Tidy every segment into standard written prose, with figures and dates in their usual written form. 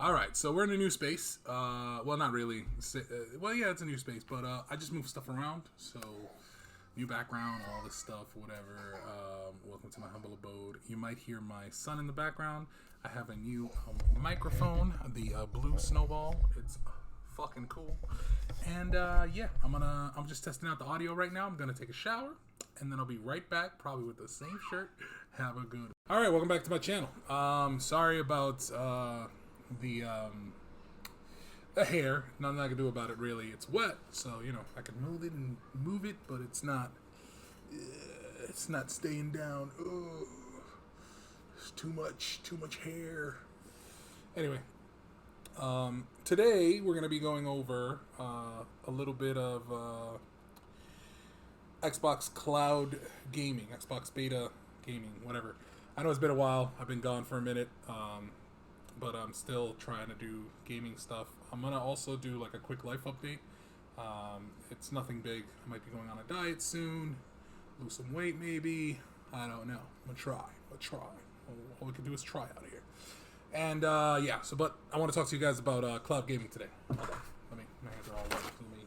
Alright, so we're in a new space. Well, not really. Well, yeah, it's a new space, but I just moved stuff around. So, new background, all this stuff, whatever. Welcome to my humble abode. You might hear my son in the background. I have a new microphone, the blue Snowball. It's fucking cool. And yeah, I'm just testing out the audio right now. I'm gonna take a shower, and then I'll be right back, probably with the same shirt. Have a good. All right, welcome back to my channel. Sorry about the hair. Nothing I can do about it, really. It's wet, so you know I can move it, but it's not staying down. Ugh. It's too much hair. Anyway, today we're gonna be going over a little bit of Xbox Cloud gaming, Xbox Beta gaming, whatever. I know it's been a while. I've been gone for a minute. But I'm still trying to do gaming stuff. I'm going to also do like a quick life update. It's nothing big. I might be going on a diet soon. Lose some weight maybe. I don't know. I'm going to try. All we can do is try out here. And yeah, but I want to talk to you guys about cloud gaming today. Hold on. My hands are all wet. Let me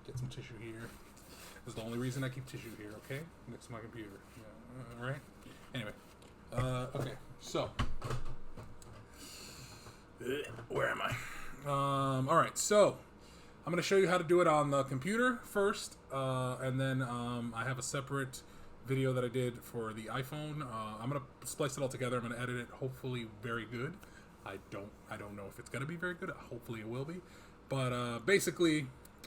get some tissue here. This is the only reason I keep tissue here, okay? Next to my computer. Yeah, alright? Anyway. Okay, so... where am I? Alright, so I'm going to show you how to do it on the computer first, and then I have a separate video that I did for the iPhone. I'm going to splice it all together. I'm going to edit it, hopefully very good. I don't know if it's going to be very good. Hopefully it will be. But basically,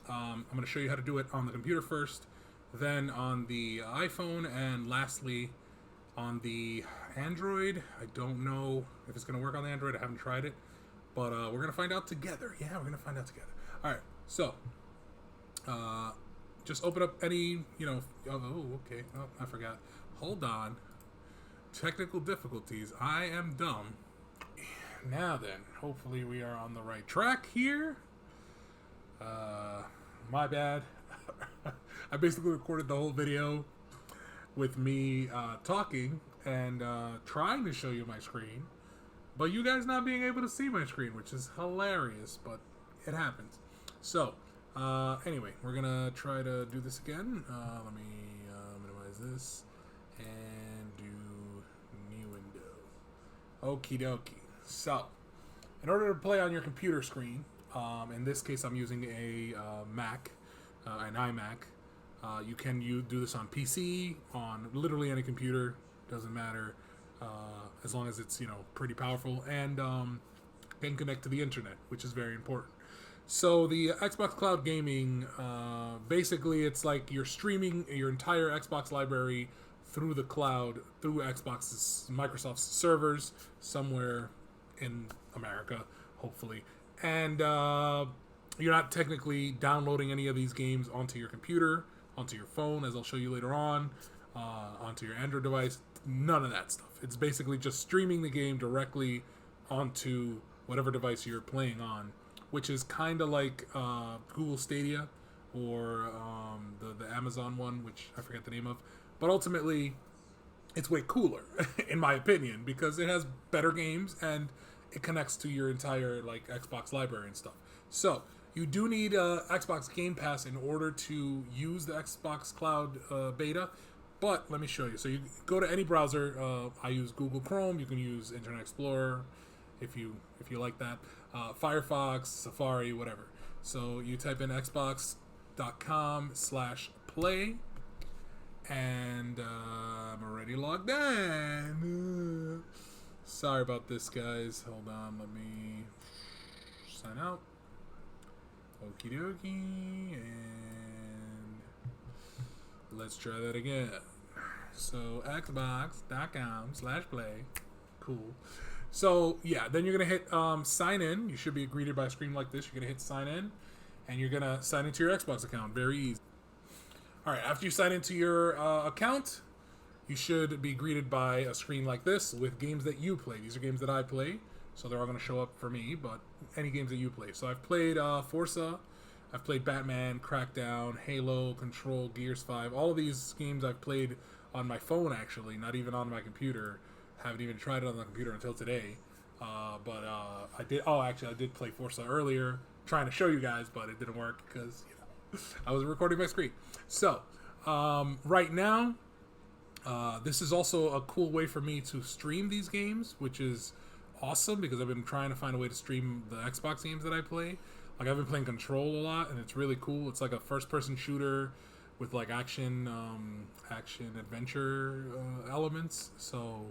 I'm going to show you how to do it on the computer first, then on the iPhone, and lastly on the Android. I don't know if it's going to work on the Android. I haven't tried it. But we're going to find out together. Yeah, we're going to find out together. All right, so just open up any, oh, okay. Oh, I forgot. Hold on. Technical difficulties. I am dumb. Now then, hopefully we are on the right track here. My bad. I basically recorded the whole video with me talking and trying to show you my screen. But you guys not being able to see my screen, which is hilarious, but it happens. So, anyway, we're going to try to do this again. Let me minimize this and do new window. Okie dokie. So, in order to play on your computer screen, in this case I'm using a Mac, an iMac. You can do this on PC, on literally any computer, doesn't matter. As long as it's, pretty powerful and can connect to the internet, which is very important. So the Xbox Cloud Gaming, basically it's like you're streaming your entire Xbox library through the cloud, through Microsoft's servers somewhere in America, hopefully. And you're not technically downloading any of these games onto your computer, onto your phone, as I'll show you later on, onto your Android device. None of that stuff. It's basically just streaming the game directly onto whatever device you're playing on, which is kind of like Google Stadia or the Amazon one, which I forget the name of. But ultimately, it's way cooler, in my opinion, because it has better games and it connects to your entire Xbox library and stuff. So you do need Xbox Game Pass in order to use the Xbox Cloud Beta. But let me show you. So you go to any browser. I use Google Chrome. You can use Internet Explorer if you like that. Firefox, Safari, whatever. So you type in xbox.com/play, and I'm already logged in. Sorry about this, guys. Hold on. Let me sign out. Okie dokie, and let's try that again. So xbox.com/play. Cool. So yeah, then you're gonna hit sign in. You should be greeted by a screen like this. You're gonna hit sign in, and you're gonna sign into your Xbox account. Very easy. All right. After you sign into your account, you should be greeted by a screen like this with games that you play. These are games that I play, so they're all gonna show up for me. But any games that you play. So I've played Forza. I've played Batman, Crackdown, Halo, Control, Gears 5. All of these games I've played on my phone, actually, not even on my computer. Haven't even tried it on the computer until today. I did. Oh, actually, I did play Forza earlier, trying to show you guys, but it didn't work because I was recording my screen. So right now, this is also a cool way for me to stream these games, which is awesome because I've been trying to find a way to stream the Xbox games that I play. Like I've been playing Control a lot, and it's really cool. It's like a first-person shooter with like action adventure elements. So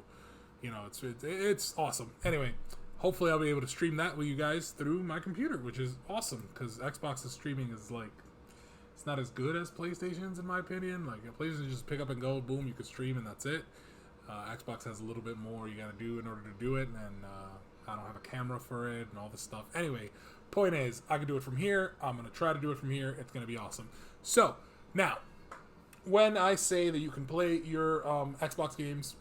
it's awesome. Anyway, hopefully I'll be able to stream that with you guys through my computer, which is awesome because Xbox's streaming is like, it's not as good as PlayStation's in my opinion. Like PlayStation, just pick up and go, boom, you can stream and that's it. Xbox has a little bit more you gotta do in order to do it, and I don't have a camera for it and all this stuff. Anyway, point is, I can do it from here. I'm gonna try to do it from here. It's gonna be awesome. So now, when I say that you can play your Xbox games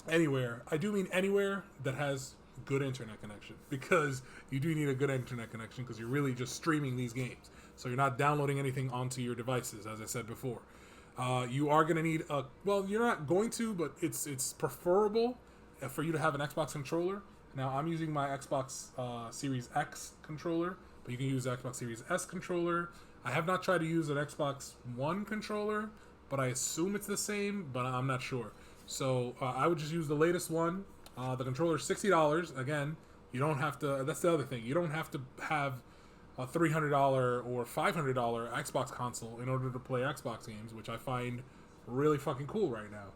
anywhere, I do mean anywhere that has good internet connection, because you do need a good internet connection because you're really just streaming these games. So you're not downloading anything onto your devices, as I said before. You are going to need a, well, you're not going to, but it's preferable for you to have an Xbox controller. Now, I'm using my Xbox Series X controller, but you can use the Xbox Series S controller. I have not tried to use an Xbox One controller, but I assume it's the same, but I'm not sure. So I would just use the latest one. The controller is $60. Again, you don't have to, that's the other thing. You don't have to have a $300 or $500 Xbox console in order to play Xbox games, which I find really fucking cool right now.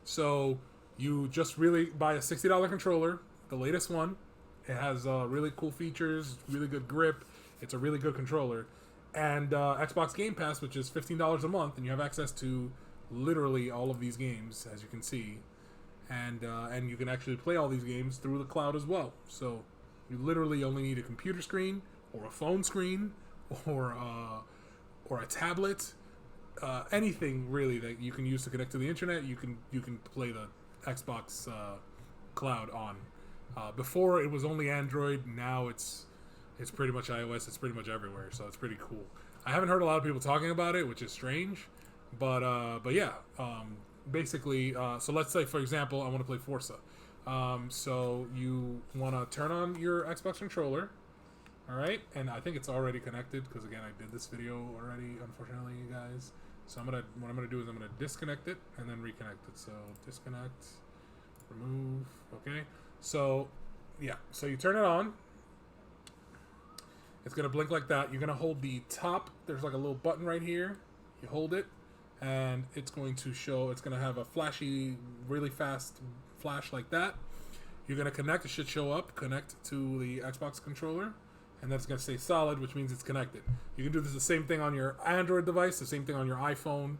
So you just really buy a $60 controller, the latest one. It has really cool features, really good grip. It's a really good controller. And Xbox Game Pass, which is $15 a month, and you have access to literally all of these games, as you can see. And you can actually play all these games through the cloud as well. So you literally only need a computer screen, or a phone screen, or a tablet, anything really that you can use to connect to the internet. You can play the Xbox Cloud on. Before it was only Android. Now it's pretty much iOS. It's pretty much everywhere. So it's pretty cool. I haven't heard a lot of people talking about it, which is strange, but yeah. Basically, so let's say, for example, I want to play Forza. So you want to turn on your Xbox controller. All right, and I think it's already connected because, again, I did this video already, unfortunately, you guys. So what I'm gonna do is I'm gonna disconnect it and then reconnect it. So disconnect, remove. Okay. So yeah. So you turn it on. It's gonna blink like that. You're gonna hold the top. There's like a little button right here. You hold it, and it's going to show. It's gonna have a flashy, really fast flash like that. You're gonna connect. It should show up. Connect to the Xbox controller. And that's going to say solid, which means it's connected. You can do this the same thing on your Android device, the same thing on your iPhone,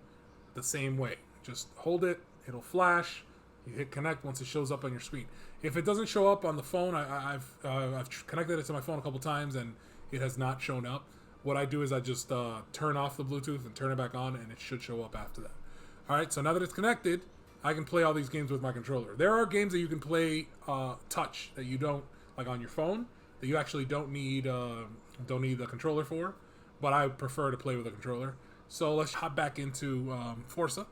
the same way. Just hold it, it'll flash, you hit connect once it shows up on your screen. If it doesn't show up on the phone, I've connected it to my phone a couple times and it has not shown up. What I do is I just turn off the Bluetooth and turn it back on, and it should show up after that. All right, so now that it's connected, I can play all these games with my controller. There are games that you can play touch that you don't, like on your phone, that you actually don't need the controller for, but I prefer to play with a controller. So let's hop back into Forza,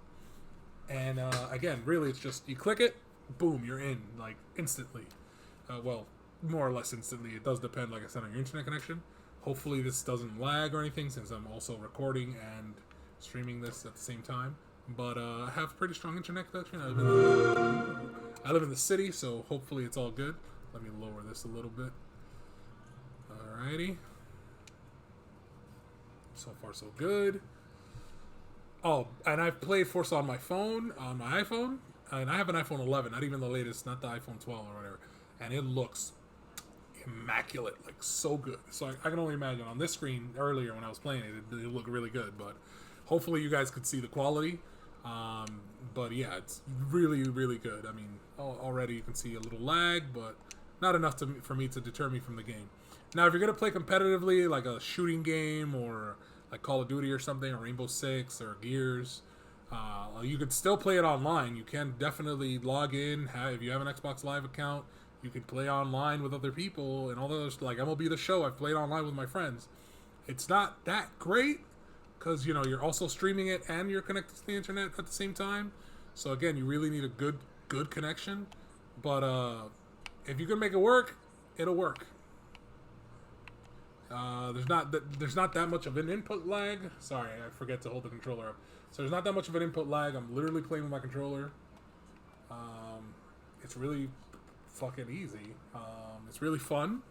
and again, really, it's just you click it, boom, you're in like instantly. Well, more or less instantly. It does depend, like I said, on your internet connection. Hopefully, this doesn't lag or anything, since I'm also recording and streaming this at the same time. But I have pretty strong internet connection. I live in the city, so hopefully it's all good. Let me lower this a little bit. Alrighty. So far, so good. Oh, and I've played Forza on my phone, on my iPhone, and I have an iPhone 11, not even the latest, not the iPhone 12 or whatever, and it looks immaculate, like so good. So I can only imagine on this screen earlier when I was playing it, it looked really good, but hopefully you guys could see the quality. But yeah, it's really, really good. I mean, already you can see a little lag, but not enough for me to deter me from the game. Now, if you're going to play competitively, like a shooting game or like Call of Duty or something, or Rainbow Six or Gears, you could still play it online. You can definitely log in. If you have an Xbox Live account, you can play online with other people and all those, like MLB The Show. I've played online with my friends. It's not that great because, you're also streaming it and you're connected to the internet at the same time. So, again, you really need a good connection. But, if you can make it work, it'll work. There's not that much of an input lag. Sorry, I forget to hold the controller up. So there's not that much of an input lag. I'm literally playing with my controller. It's really fucking easy. It's really fun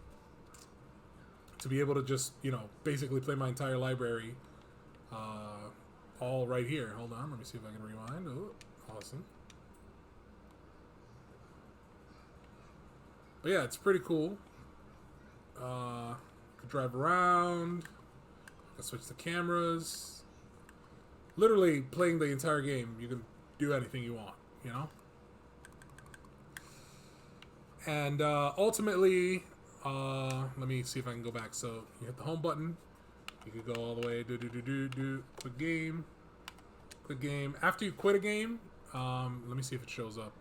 to be able to just, basically play my entire library all right here. Hold on, let me see if I can rewind. Oh, awesome. But yeah, it's pretty cool. Could drive around. I switch the cameras. Literally playing the entire game. You can do anything you want, And ultimately, let me see if I can go back. So you hit the home button. You could go all the way. Quit game. Quit game. After you quit a game, let me see if it shows up.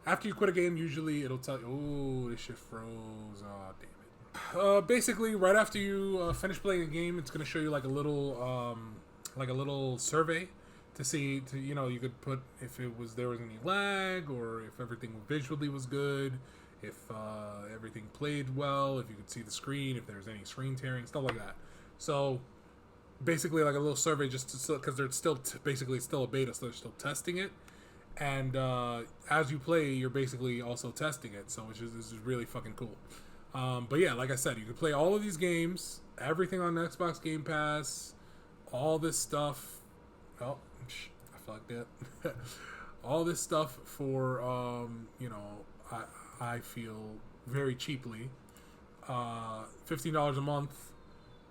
After you quit a game, usually it'll tell you. Oh, this shit froze. Oh, damn it. Basically, right after you finish playing a game, it's gonna show you like a little survey to see you could put if there was any lag, or if everything visually was good, if everything played well, if you could see the screen, if there's any screen tearing, stuff like that. So basically, like a little survey, just because they're still basically still a beta, so they're still testing it. And as you play, you're basically also testing it, so this is really fucking cool. But yeah, like I said, you can play all of these games, everything on Xbox Game Pass, all this stuff. Oh, I flagged that. All this stuff for I feel very cheaply. $15 a month.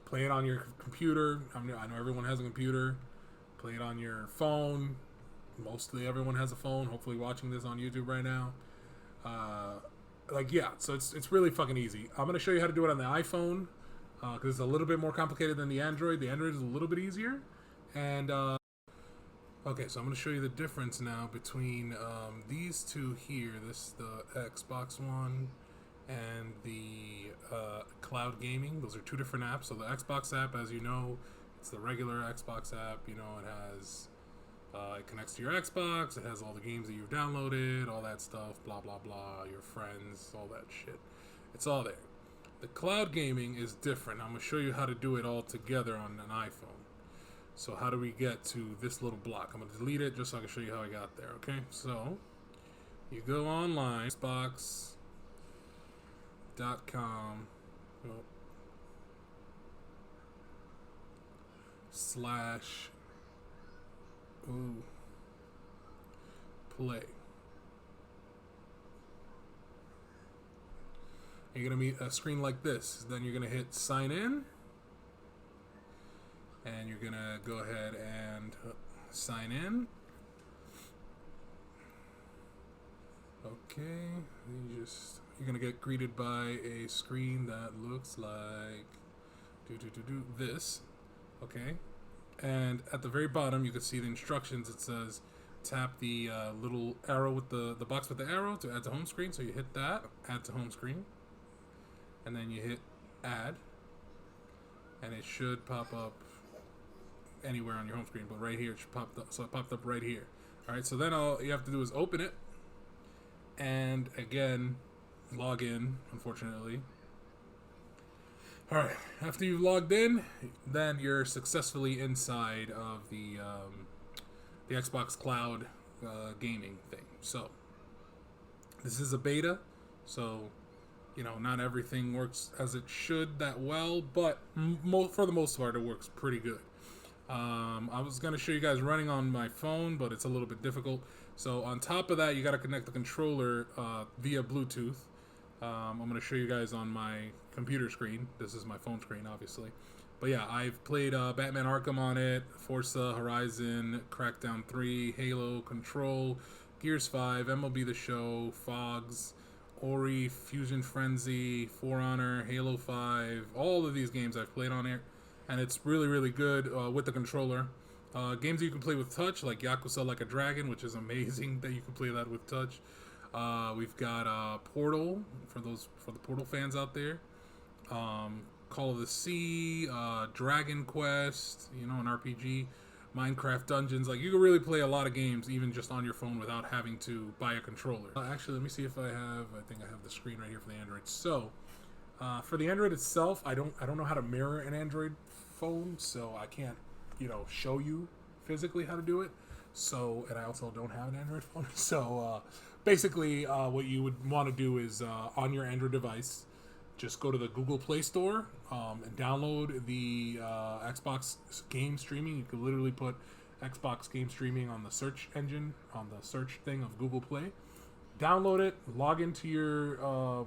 Play it on your computer. I know everyone has a computer. Play it on your phone. Mostly everyone has a phone. Hopefully watching this on YouTube right now. So it's really fucking easy. I'm going to show you how to do it on the iPhone because it's a little bit more complicated than the Android. The Android is a little bit easier. And okay, so I'm going to show you the difference now between these two here. The Xbox One and the cloud gaming. Those are two different apps. So the Xbox app, as you know, it's the regular Xbox app. It has it connects to your Xbox. It has all the games that you've downloaded, all that stuff, blah blah blah, your friends, all that shit. It's all there. The cloud gaming is different. I'm gonna show you how to do it all together on an iPhone. So how do we get to this little block? I'm gonna delete it just so I can show you how I got there. Okay, so you go online, Xbox.com. / play. You're gonna meet a screen like this. Then you're gonna hit sign in, and you're gonna go ahead and sign in. Okay, you're gonna get greeted by a screen that looks like this. Okay. And at the very bottom, you can see the instructions. It says, tap the little arrow with the box with the arrow to add to home screen. So you hit that, add to home screen. And then you hit add. And it should pop up anywhere on your home screen. But right here, it should pop up. So it popped up right here. All right, so then all you have to do is open it. And again, log in, unfortunately. Alright, after you've logged in, then you're successfully inside of the Xbox Cloud gaming thing. So, this is a beta, so, not everything works as it should that well, but for the most part, it works pretty good. I was going to show you guys running on my phone, but it's a little bit difficult. So, on top of that, you got to connect the controller via Bluetooth. I'm going to show you guys on my computer screen. This is my phone screen, obviously. But yeah, I've played Batman Arkham on it, Forza Horizon, Crackdown 3, Halo, Control, Gears 5, MLB The Show, Fogs, Ori, Fusion Frenzy, For Honor, Halo 5. All of these games I've played on it, and it's really, really good with the controller. Games that you can play with touch, like Yakuza Like a Dragon, which is amazing that you can play that with touch. We've got Portal for the Portal fans out there. Call of the Sea, Dragon Quest, an RPG. Minecraft Dungeons. Like, you can really play a lot of games even just on your phone without having to buy a controller. Actually, let me see if I think I have the screen right here for the Android. So, for the Android itself, I don't know how to mirror an Android phone, so I can't, show you physically how to do it. So, and I also don't have an Android phone. So, basically, what you would want to do is on your Android device, just go to the Google Play Store and download the Xbox game streaming. You could literally put Xbox game streaming on the search engine, on the search thing of Google Play. Download it, log into your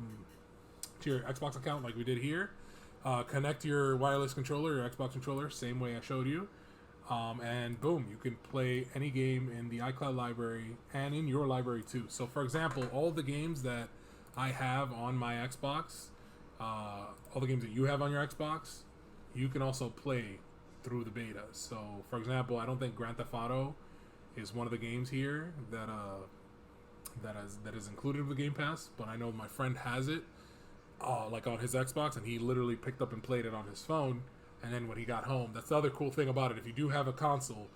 Xbox account like we did here. Connect your wireless controller, your Xbox controller, same way I showed you. And boom, you can play any game in the iCloud library and in your library too. So for example, all the games that I have on my Xbox, all the games that you have on your Xbox, you can also play through the beta. So for example, I don't think Grand Theft Auto is one of the games here that is included with Game Pass, but I know my friend has it like on his Xbox, and he literally picked up and played it on his phone. And then when he got home, that's the other cool thing about it. If you do have a console,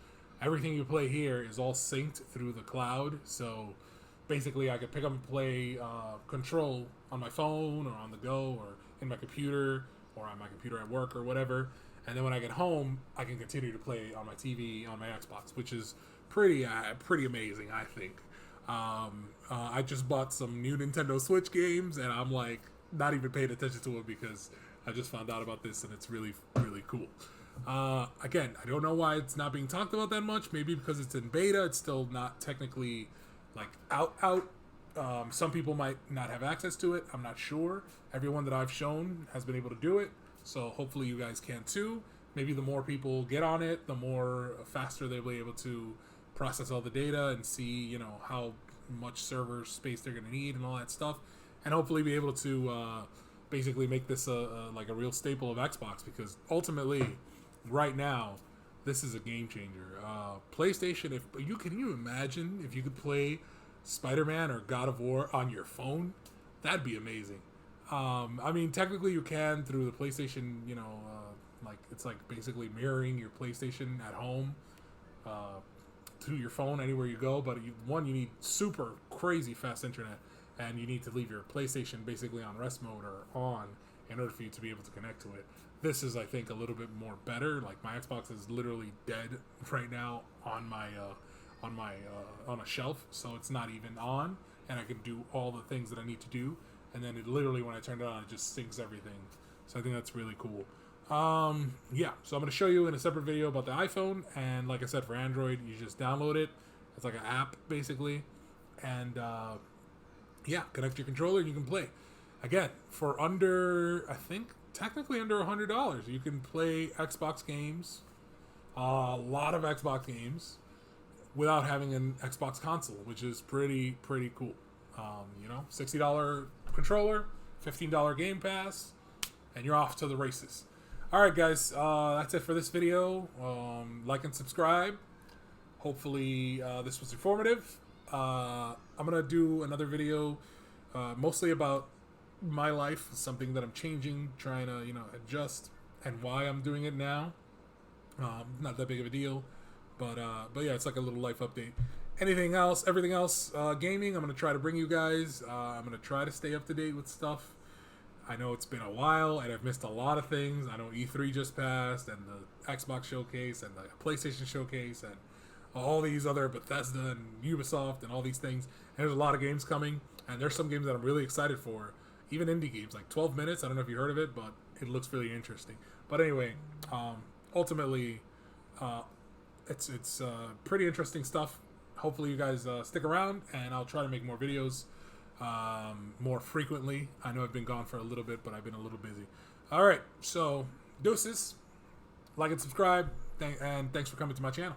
everything you play here is all synced through the cloud. So basically, I could pick up and play Control on my phone or on the go or in my computer or on my computer at work or whatever. And then when I get home, I can continue to play on my TV on my Xbox, which is pretty amazing, I think. I just bought some new Nintendo Switch games, and I'm like not even paying attention to it because I just found out about this, and it's really, really cool. Again, I don't know why it's not being talked about that much. Maybe because it's in beta, it's still not technically like out. Some people might not have access to it. I'm not sure. Everyone that I've shown has been able to do it, so hopefully you guys can too. Maybe the more people get on it, the more faster they'll be able to process all the data and see, how much server space they're going to need and all that stuff, and hopefully be able to basically make this a real staple of Xbox, because ultimately, right now, this is a game changer. PlayStation, can you imagine if you could play Spider-Man or God of War on your phone? That'd be amazing. I mean, technically you can through the PlayStation, it's like basically mirroring your PlayStation at home to your phone anywhere you go, but you need super crazy fast internet, and you need to leave your PlayStation basically on rest mode or on in order for you to be able to connect to it. This is, I think, a little bit more better. Like, my Xbox is literally dead right now on a shelf, so it's not even on, and I can do all the things that I need to do. And then it literally, when I turn it on, it just syncs everything. So I think that's really cool. So I'm going to show you in a separate video about the iPhone, and like I said, for Android, you just download it. It's like an app basically, and connect your controller and you can play. Again, for technically under $100, you can play Xbox games, a lot of Xbox games, without having an Xbox console, which is pretty cool. $60 controller, $15 Game Pass, and you're off to the races. All right, guys, that's it for this video. Like and subscribe. Hopefully this was informative. I'm going to do another video mostly about my life, something that I'm changing, trying to, adjust, and why I'm doing it now. Not that big of a deal, but yeah, it's like a little life update. Everything else, gaming, I'm going to try to bring you guys. I'm going to try to stay up to date with stuff. I know it's been a while, and I've missed a lot of things. I know E3 just passed, and the Xbox showcase, and the PlayStation showcase, and all these other Bethesda and Ubisoft, and all these things. And there's a lot of games coming, and there's some games that I'm really excited for. Even indie games, like 12 Minutes. I don't know if you heard of it, but it looks really interesting. But anyway, ultimately, it's pretty interesting stuff. Hopefully you guys stick around, and I'll try to make more videos more frequently. I know I've been gone for a little bit, but I've been a little busy. All right, so deuces. Like and subscribe, and thanks for coming to my channel.